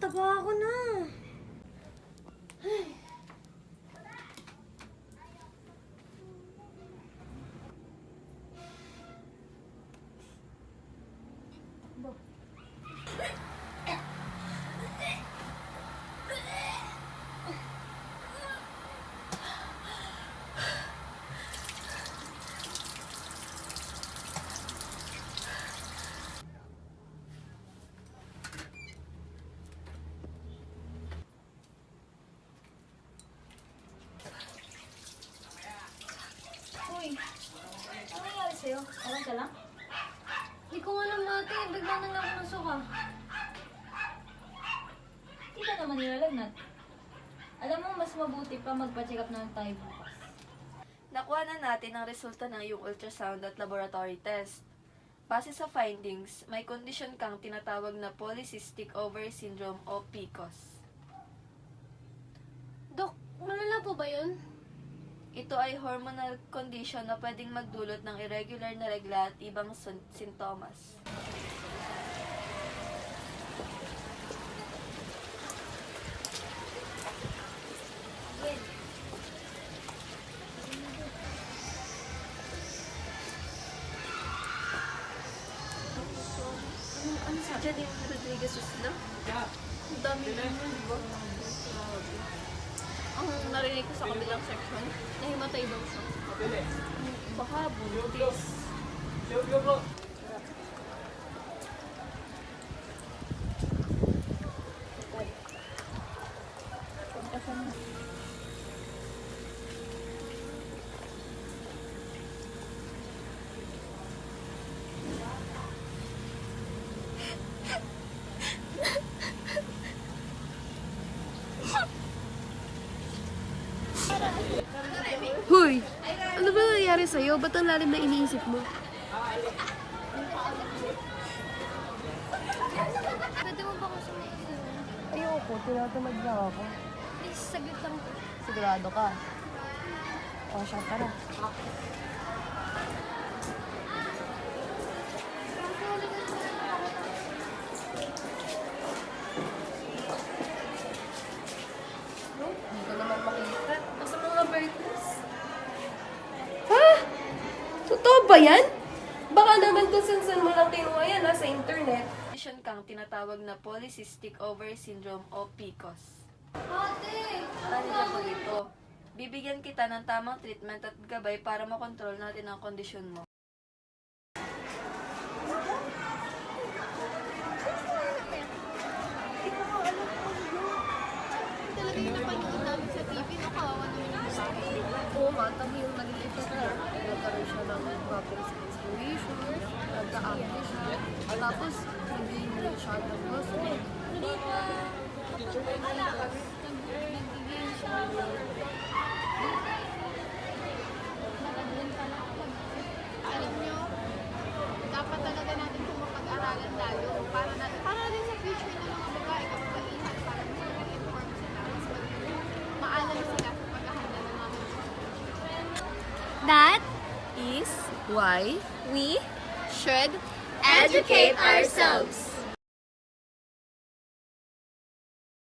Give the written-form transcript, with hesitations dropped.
taba ako na. Ay. Uy, ano nangyari sa'yo? Okay ka lang? Hindi ko alam ate, bigla na lang ako nasuka. Hindi ka naman nilalagnat. Alam mo, mas mabuti pa magpa-check up na lang tayo bukas. Nakuha na natin ang resulta ng iyong ultrasound at laboratory test. Base sa findings, may kondisyon kang tinatawag na polycystic ovary syndrome o PCOS. Dok, malala po ba yun? Ito ay hormonal condition na pwedeng magdulot ng irregular na regla at ibang sintomas. Ano si Janine Rodriguez Usla? Ang dami naman, di ba? Ang narinig ko sa kabilang section, nahimatay daw siya. Baka buntis. Hoy! Ano ba nangyari sa'yo? Ba't ang lalim na iniisip mo? Pwede mo ba ako sumayin? Ayoko, tinatamad na ako. Please, saglit lang po. Sigurado ka. O, siya, tara. Hindi ko naman makita. Nasa mga birthdays. Ha? Totoo ba yan? Baka naman kung saan mo lang kinuha yan, nasa internet. Kondisyon kang tinatawag na polycystic ovary syndrome o PCOS. Ate! Ano ba ito? Bibigyan kita ng tamang treatment at gabay para makontrol natin ang kondisyon mo. Talaga yung napanood namin sa TV, nakawawa naman yung sabi. Oo nga, tama yung naging effect niya. Nagkaroon siya ng problems sa inspiration, nagka-acne siya, tapos hindi masyadong gusto. Hindi pa. Nagiging siya. Nakadun pala ako. Alam nyo, dapat talaga natin kung mapag-aralan lalo para rin sa future ng mga babae kababaihan para mas maging informed sila, mas maging maalam sila sa paghahanda ng mga That Is why we should educate ourselves.